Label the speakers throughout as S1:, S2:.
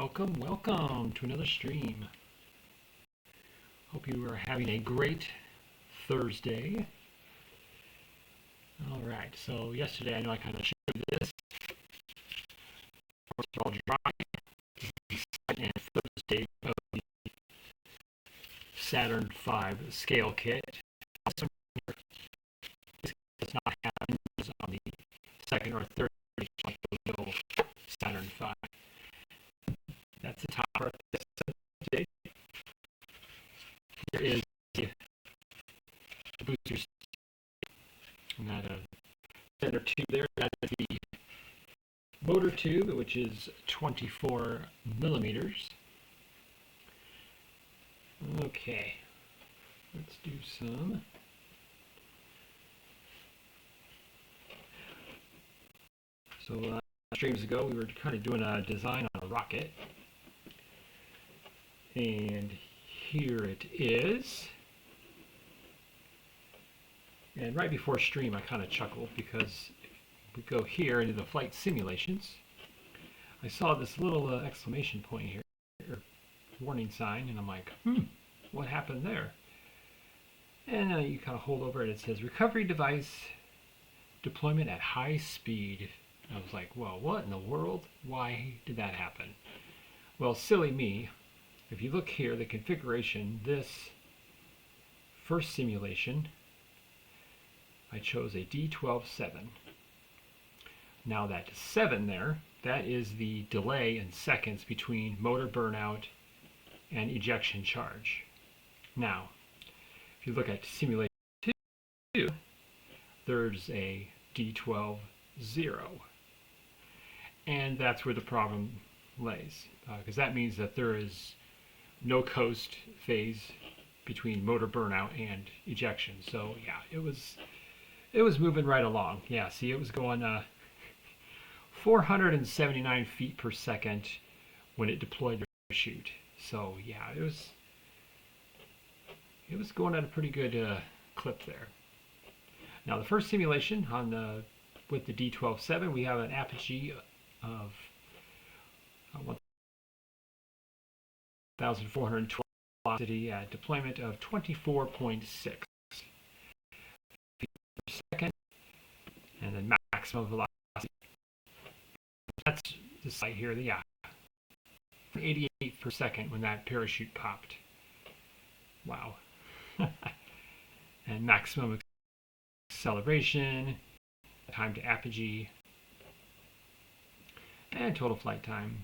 S1: welcome to another stream. Hope you are having a great Thursday. All right, so yesterday I know I kind of showed this. It's all dry. And Thursday of the Saturn V scale kit. Also, this does not have images on the second or third like the little Saturn V. That's the top part of this today. Here is the booster and that center tube there. That is the motor tube, which is 24 millimeters. Okay, let's do some. So streams ago, we were kind of doing a design on a rocket. And here it is. And right before stream, I kind of chuckled because we go here into the flight simulations. I saw this little exclamation point here, or warning sign, and I'm like, what happened there? And you kind of hold over it, it says recovery device deployment at high speed. I was like, well, what in the world? Why did that happen? Well, silly me. If you look here, the configuration, this first simulation, I chose a D12-7. Now that 7 there, that is the delay in seconds between motor burnout and ejection charge. Now, if you look at simulation 2, there's a D12-0. And that's where the problem lays, because that means that there is no coast phase between motor burnout and ejection. So yeah, it was moving right along. Yeah, see, it was going 479 feet per second when it deployed the parachute. So yeah, it was going at a pretty good clip there. Now the first simulation on with the D12-7, we have an apogee of 1,412 velocity at deployment of 24.6 feet per second, and then maximum velocity. That's the site here, the 88 per second when that parachute popped. Wow. And maximum acceleration, time to apogee, and total flight time.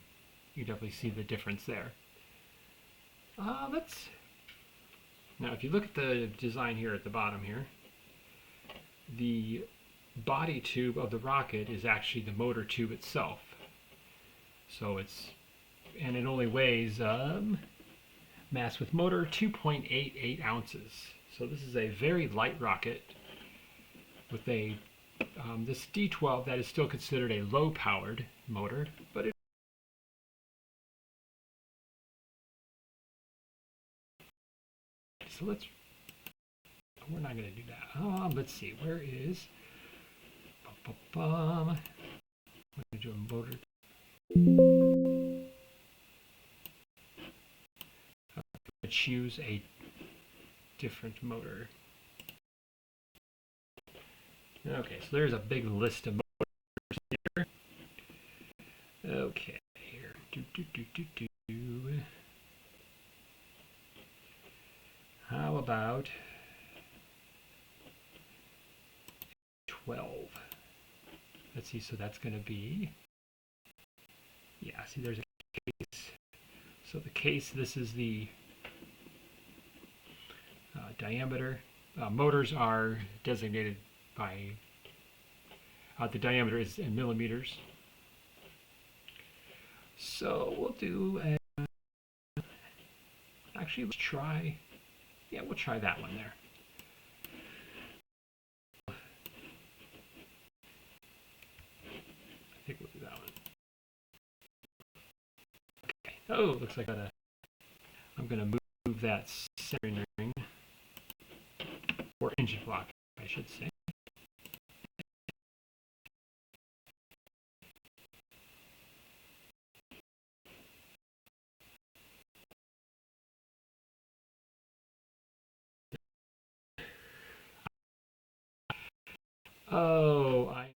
S1: You definitely see the difference there. Now if you look at the design here at the bottom here, the body tube of the rocket is actually the motor tube itself. So it only weighs mass with motor 2.88 ounces. So this is a very light rocket with a this D12 that is still considered a low-powered motor, but so we're not going to do that. Let's see, where is I'm going to do a motor. I'm going to choose a different motor. Okay, so there's a big list of motors here. Okay, here. How about 12? Let's see, so that's going to be, yeah, see there's a case. So the case, this is the diameter. Motors are designated by, the diameter is in millimeters. So we'll do, actually let's try, yeah, we'll try that one there. I think we'll do that one. Okay. Oh, looks like I'm going to move that centering ring, or engine block, I should say. Oh, I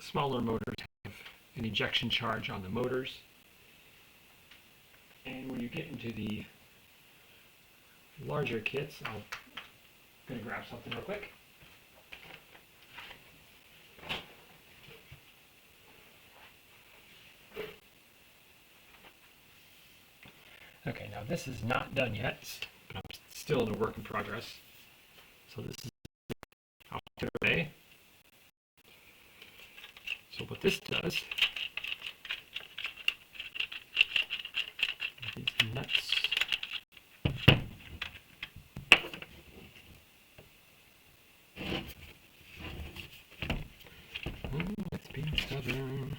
S1: Smaller motors have an ejection charge on the motors. And when you get into the larger kits, I'm going to grab something real quick. Okay, now this is not done yet, but I'm still in a work in progress. So this is Altimeter Bay. So what this does, these nuts. It's being stubborn.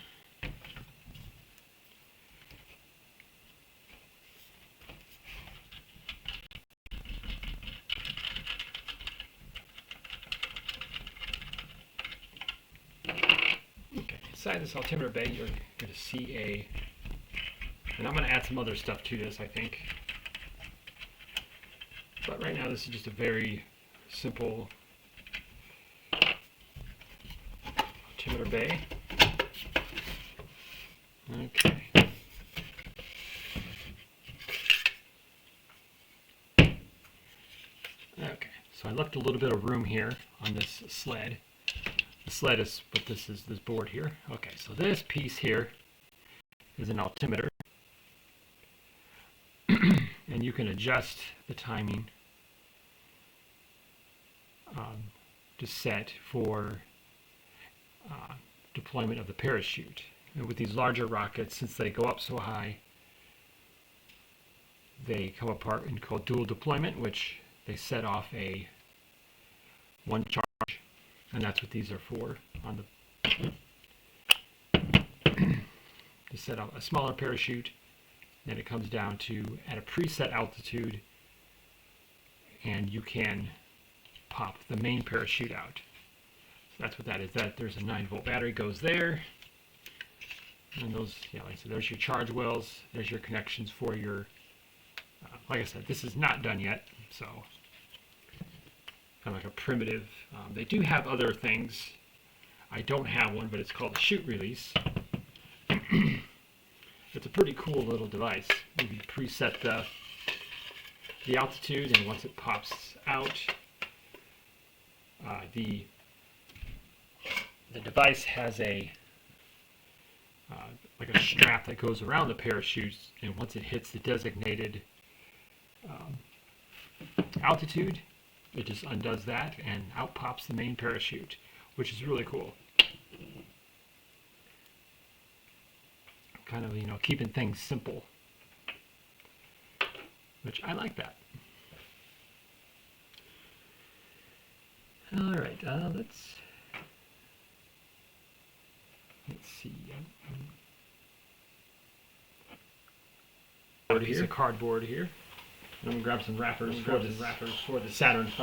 S1: Inside this altimeter bay, you're going to see and I'm going to add some other stuff to this, I think. But right now, this is just a very simple altimeter bay. Okay. Okay, so I left a little bit of room here on this sled. The sled is what this is, this board here. Okay, so this piece here is an altimeter. And you can adjust the timing to set for deployment of the parachute. And with these larger rockets, since they go up so high, they come apart and called dual deployment, which they set off a one charge. And that's what these are for, on the to set up a smaller parachute. Then it comes down to at a preset altitude, and you can pop the main parachute out. So that's what that is. That there's a 9-volt battery goes there, and those, yeah, like I said, there's your charge wells. There's your connections for your. Like I said, this is not done yet, so. Kind of like a primitive. They do have other things. I don't have one, but it's called a chute release. It's a pretty cool little device. You can preset the altitude, and once it pops out, the device has a like a strap that goes around the parachute, and once it hits the designated altitude, it just undoes that, and out pops the main parachute, which is really cool. Kind of, you know, keeping things simple, which I like that. All right, let's see. A piece of cardboard here. I'm going to grab some wrappers for the Saturn V.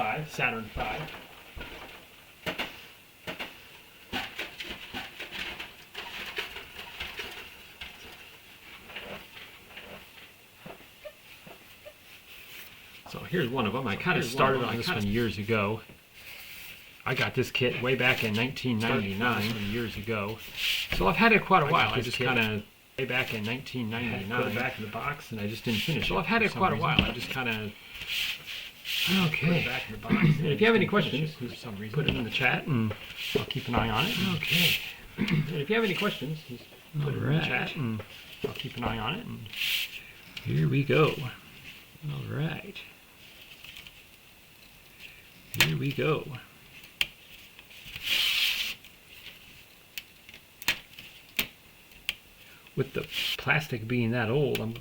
S1: So here's one of them. I kind of started on this one years ago. I got this kit way back in 1999, years ago. So I've had it quite a while. I just kind of way back in 1999. Put it back in the box, and I just didn't finish it. So I've had it quite a while. I just kind of put it back in the box. And if you have any questions, for some reason, put it in the chat, and I'll keep an eye on it. Okay. And if you have any questions, just put it in the chat, and I'll keep an eye on it. And here we go. All right. Here we go. With the plastic being that old,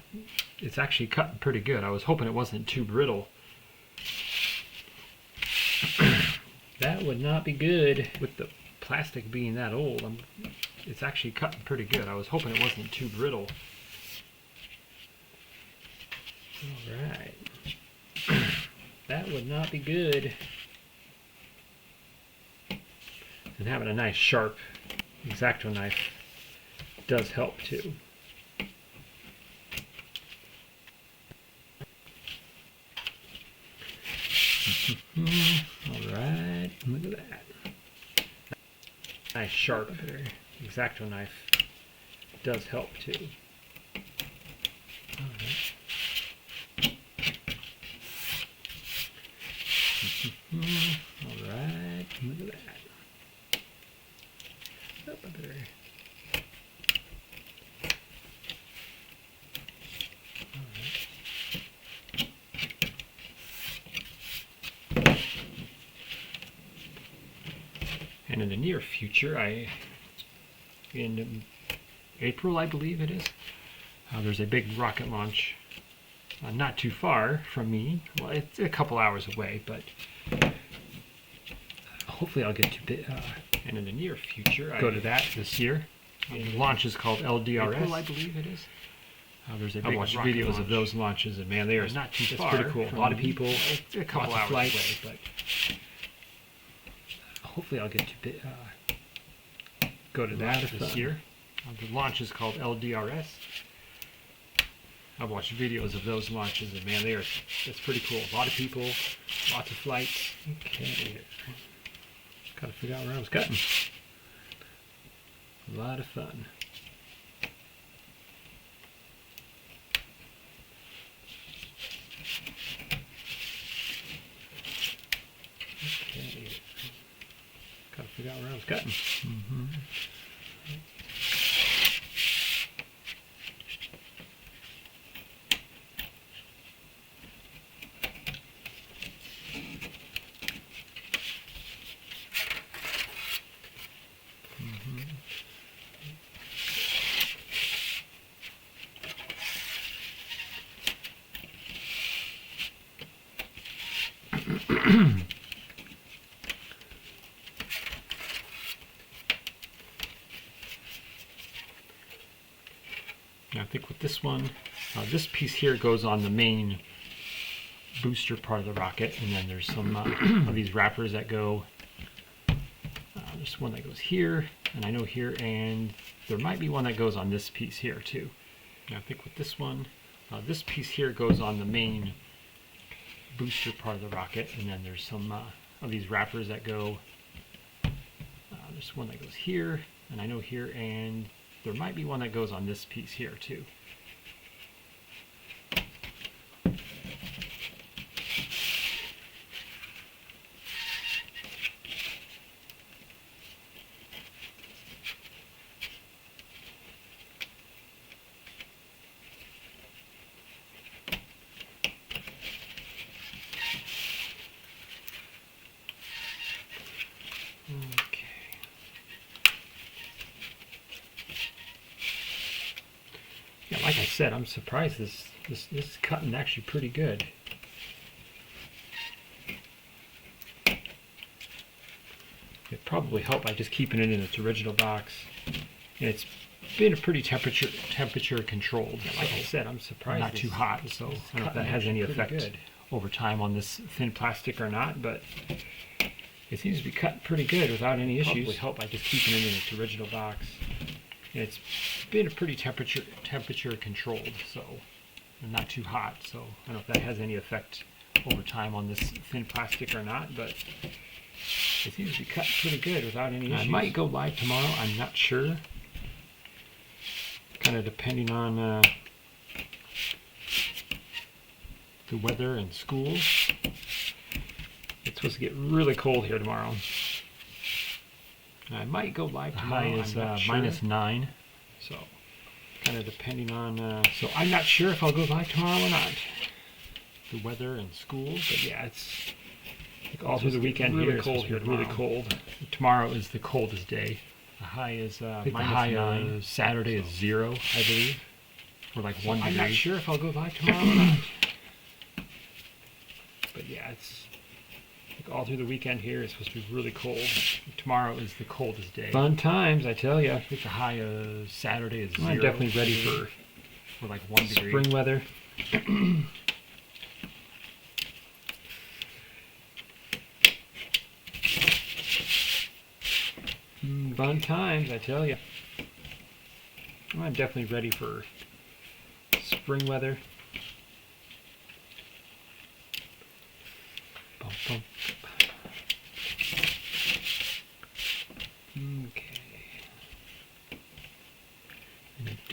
S1: it's actually cutting pretty good. I was hoping it wasn't too brittle. That would not be good. With the plastic being that old, it's actually cutting pretty good. I was hoping it wasn't too brittle. All right. That would not be good. And having a nice sharp X-Acto knife does help too. All right, look at that. Nice sharp there. X-Acto knife does help too. Alright, look at that. Oh, I better. And in the near future, in April, I believe it is, there's a big rocket launch not too far from me. Well, it's a couple hours away, but hopefully I'll get to and in the near future, go to that this year. The launch is called LDRS. April, I believe it is. There's a big I watched videos launch of those launches, and man, they are not too far. It's pretty cool. A lot of people, a couple hours away, but hopefully I'll get to go to that this year. The launch is called LDRS. I've watched videos of those launches, and man, it's pretty cool. A lot of people, lots of flights. Okay, gotta figure out where I was cutting. A lot of fun. Okay, gotta figure out where I was cutting. I think with this one, this piece here goes on the main booster part of the rocket, and then there's some of these wrappers that go, there's one that goes here, and I know here, and there might be one that goes on this piece here too. I think with this one, this piece here goes on the main booster part of the rocket, and then there's some of these wrappers that go, there's one that goes here, and I know here, and there might be one that goes on this piece here too. Yeah, like I said, I'm surprised this is cutting actually pretty good. It probably helped by just keeping it in its original box. And it's been a pretty temperature controlled. Yeah, like I said, I'm surprised. Not too hot, so I don't know if that has any effect over time on this thin plastic or not, but it seems to be cut pretty good without any issues. Probably helped by just keeping it in its original box. And it's been a pretty temperature controlled, so not too hot, so I don't know if that has any effect over time on this thin plastic or not, but it seems to be cut pretty good without any issues. I might go live tomorrow, I'm not sure. Kind of depending on the weather and school. It's supposed to get really cold here tomorrow. I might go live tomorrow. The high is -9, so kind of depending on. So I'm not sure if I'll go live tomorrow or not. The weather and school, but yeah, it's like all through the weekend really here. Cold here, really cold. Tomorrow is the coldest day. The high is -9. Saturday is 0, I believe, or like 1 degree. I'm not sure if I'll go live tomorrow or not. But yeah, it's all through the weekend here. It's supposed to be really cold. Tomorrow is the coldest day. Fun times, I tell you. I think the high of Saturday is 0. I'm definitely ready for like 1 degree. Spring weather. Fun times, I tell you. I'm definitely ready for spring weather. Bum, bum. Okay.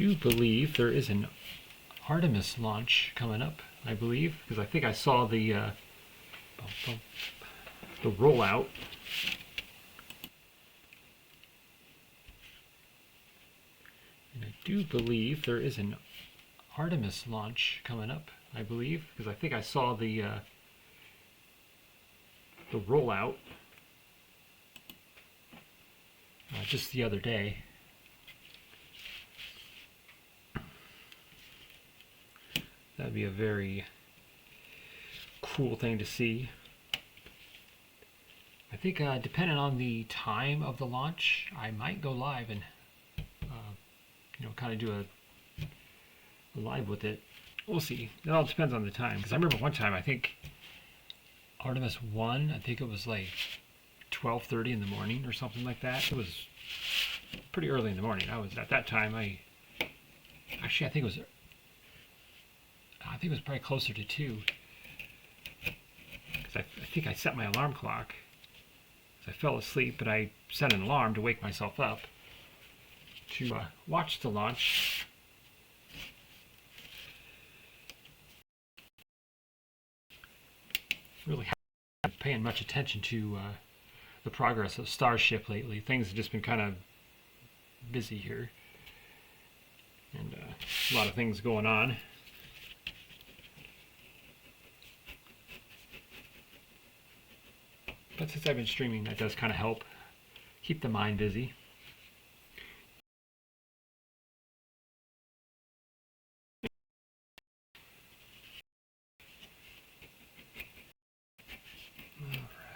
S1: do believe there is an Artemis launch coming up, I believe, because I think I saw the rollout. And I do believe there is an Artemis launch coming up, I believe, because I think I saw the rollout just the other day. That'd be a very cool thing to see. I think depending on the time of the launch, I might go live and kind of do a live with it. We'll see. It all depends on the time. Because I remember one time, I think Artemis 1, I think it was like 12:30 in the morning or something like that. It was pretty early in the morning. I was at that time. I think it was probably closer to 2. Because I think I set my alarm clock. I fell asleep, but I set an alarm to wake myself up to watch the launch. Really haven't been paying much attention to the progress of Starship lately. Things have just been kind of busy here, and a lot of things going on. But since I've been streaming, that does kind of help keep the mind busy.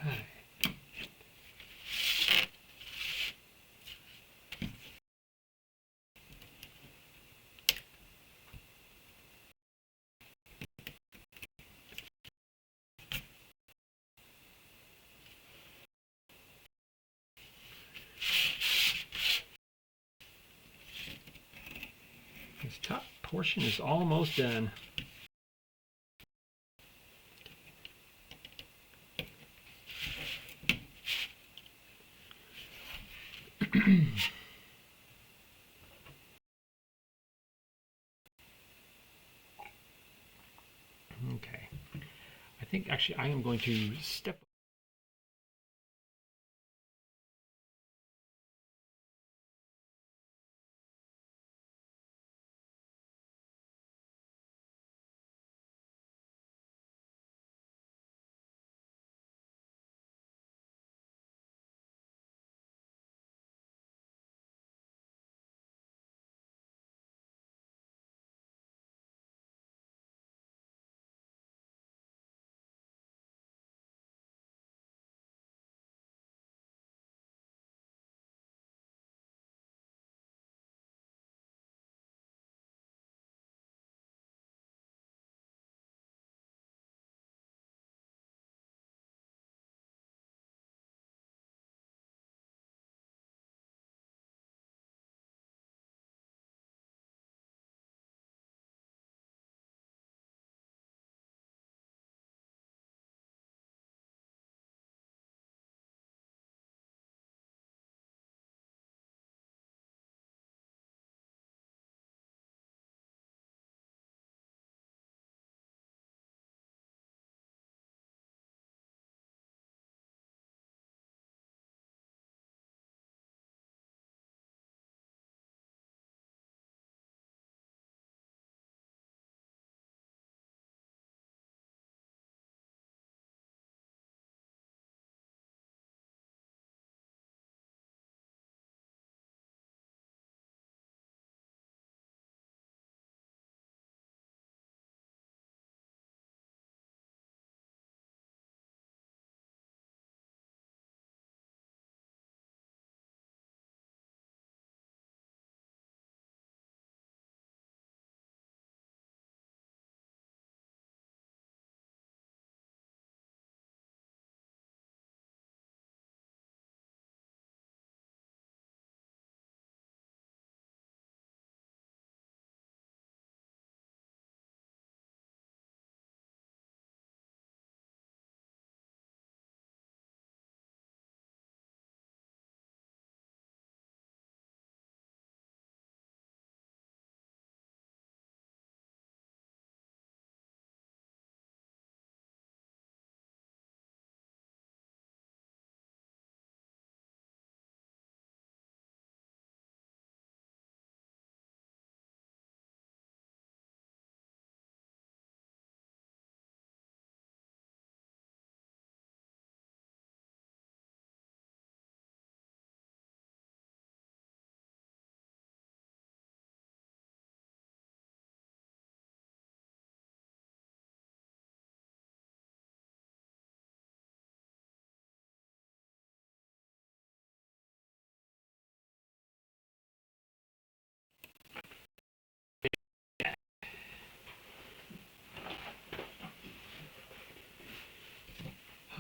S1: Alright. This top portion is almost done. Okay. I think actually I am going to step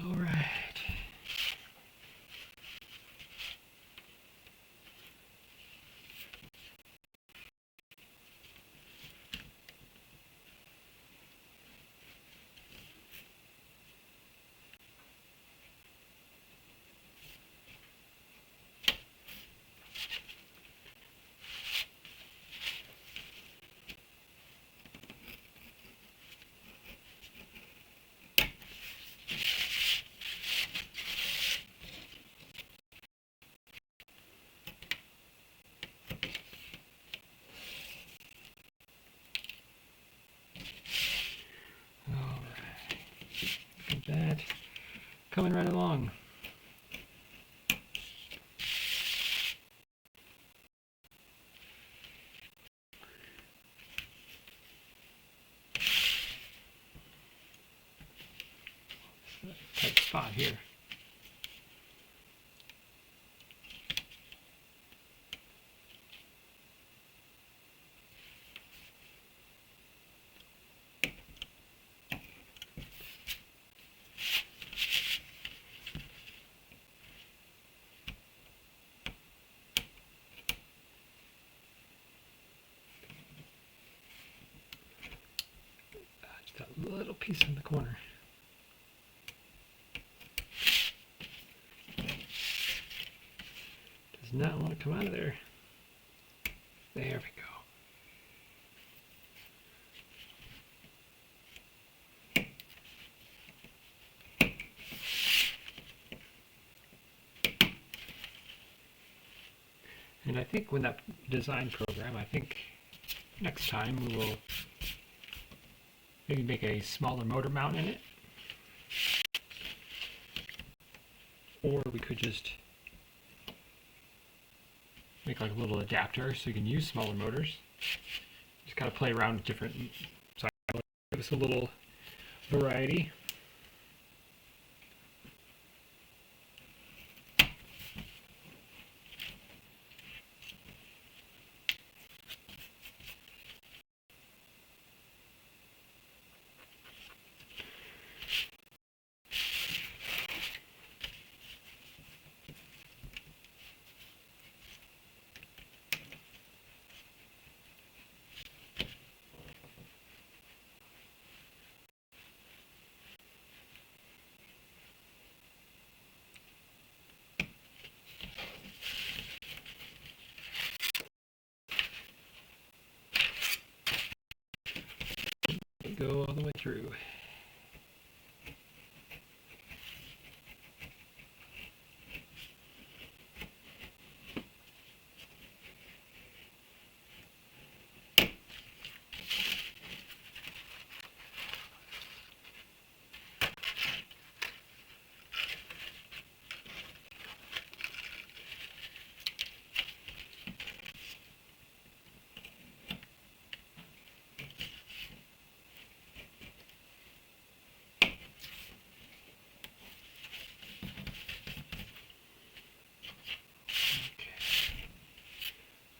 S1: All right. All right. Look at that. Coming right along. Tight spot here. Just that little piece in the corner. Does not want to come out of there. There we go. And I think when that design program, I think next time we will maybe make a smaller motor mount in it. Or we could just make like a little adapter so you can use smaller motors. Just kind of play around with different, so give us a little variety. Go all the way through.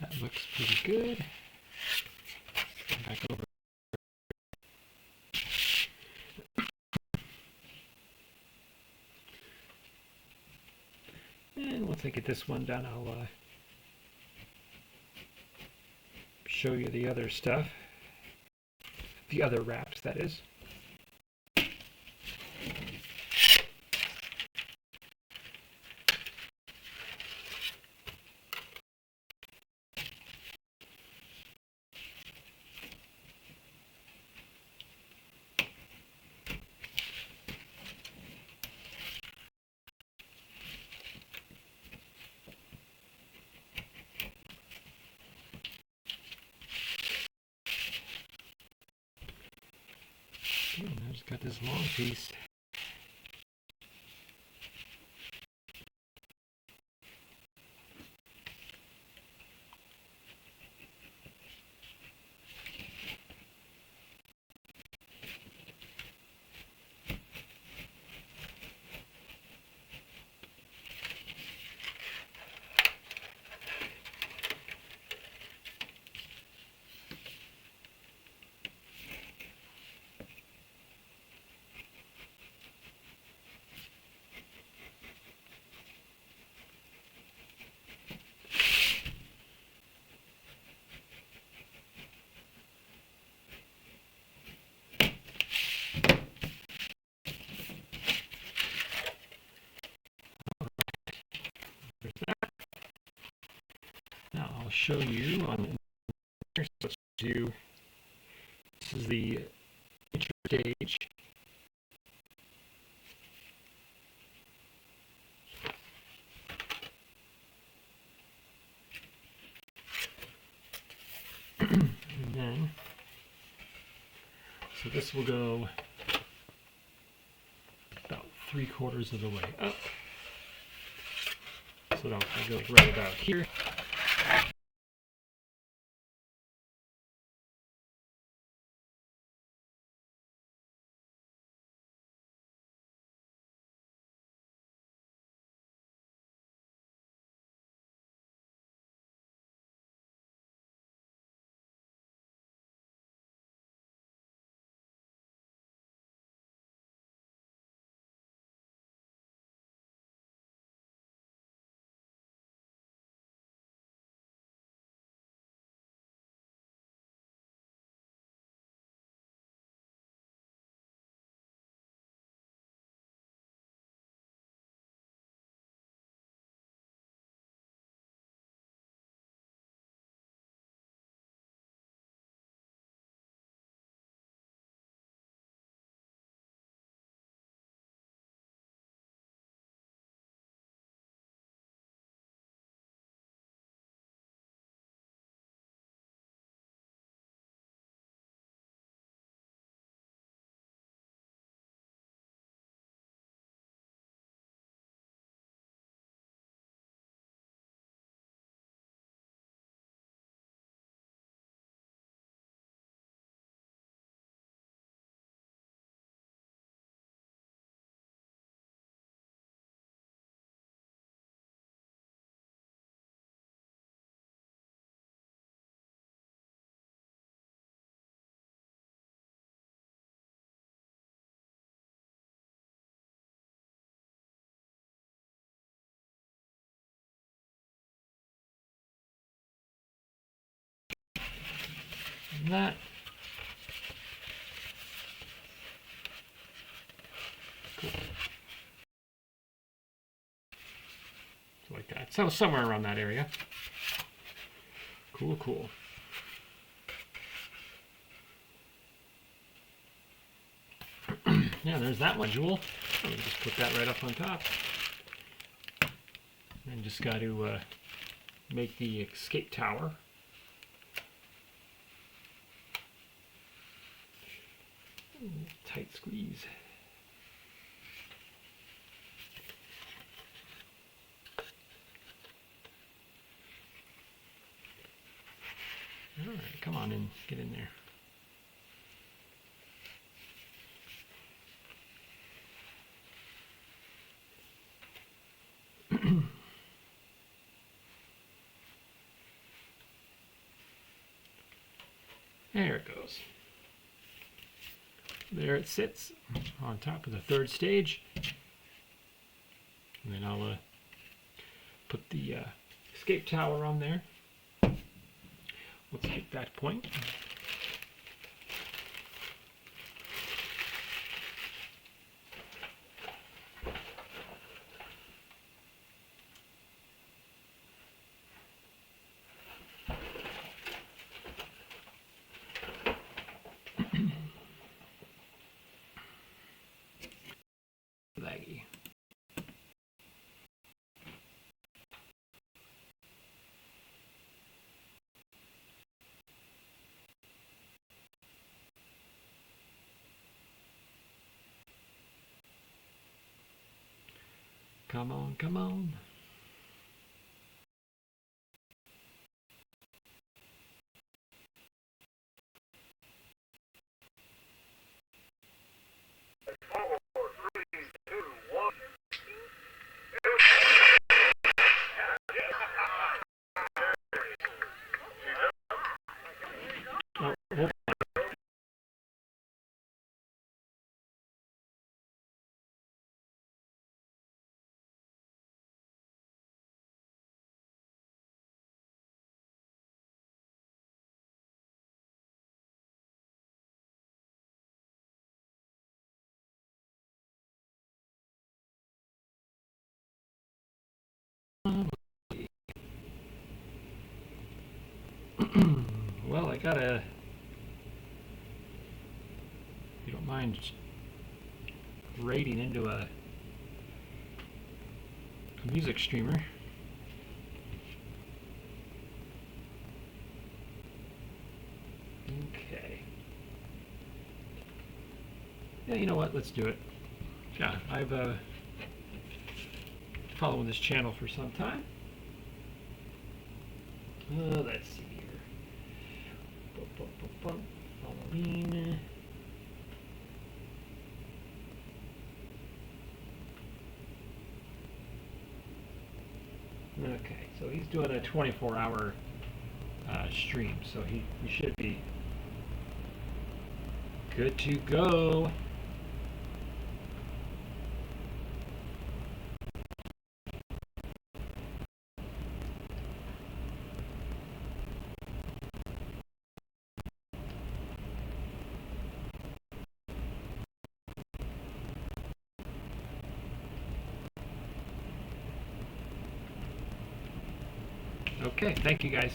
S1: That looks pretty good. Come back over. And once I get this one done, I'll show you the other stuff. The other wraps, that is. I just got this long piece. I'll show you on the let's do. This is the intro stage. And then, so this will go about 3/4 of the way up. So that'll go right about here. And that. Cool. So like that. So somewhere around that area. Cool, cool. Yeah, there's that module. Let me just put that right up on top. And just got to make the escape tower. Tight squeeze. All right, come on in, get in there. There it goes. There it sits on top of the third stage. And then I'll put the escape tower on there. Let's get that point. Laggy. Come on, come on. Well, I gotta, if you don't mind raiding into a music streamer. Okay. Yeah, you know what? Let's do it. Yeah, I've following this channel for some time. Let's see here. Halloween. Okay, so he's doing a 24-hour stream, so he should be good to go. Okay, thank you guys.